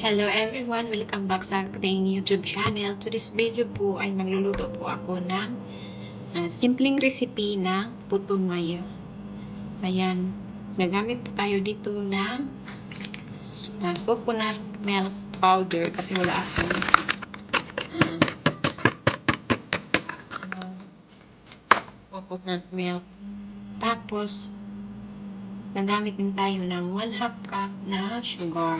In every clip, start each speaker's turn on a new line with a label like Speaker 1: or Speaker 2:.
Speaker 1: Hello everyone! Welcome back sa ating YouTube channel. To this video po ay magluluto po ako ng simpleng recipe na puto maya. Ayan. Gagamit po tayo dito ng coconut milk powder kasi wala akong coconut milk. Tapos, gagamit din tayo ng 1/2 cup na sugar.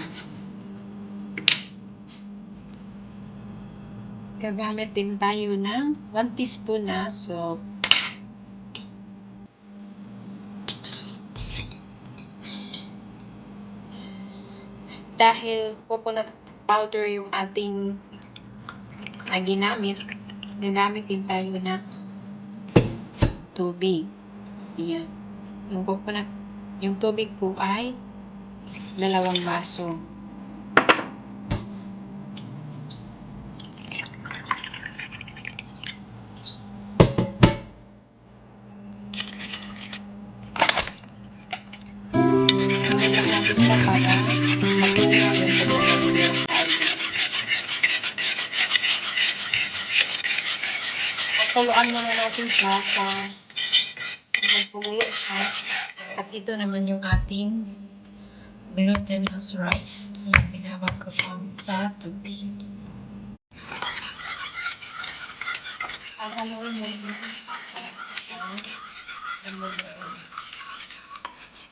Speaker 1: Gagamit din tayo ng 1 teaspoon na salt. Dahil coconut powder yung ating ginamit, gagamit din tayo ng tubig. Ayan. Yung tubig po ay 2 baso. Pakuluan muna natin siya sa magpumulo siya. At ito naman yung ating glutinous rice. Pinabag ko siya sa tubig. Ang haluin mo yung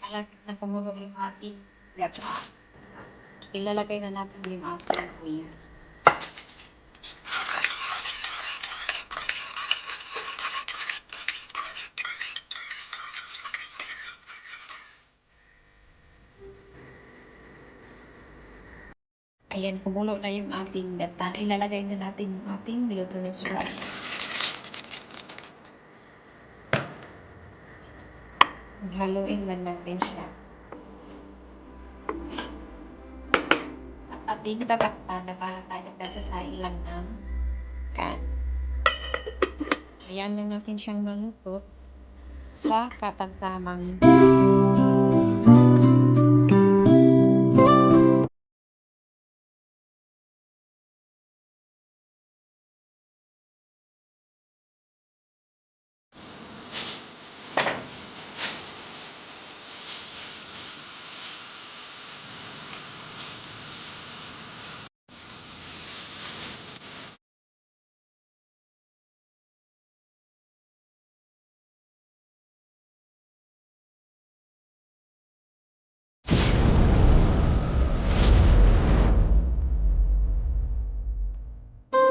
Speaker 1: malapit na pumulo yung ating gata. Ilalagay na natin yung ating kuya. Ayan, kumulo na yung ating gata. Ilalagay na natin yung ating glutinous rice. Haluin lang natin siya. At ating tatakpan na para tayo nasasahin lang ng kan. Ayan lang natin siyang maluto sa katamtamang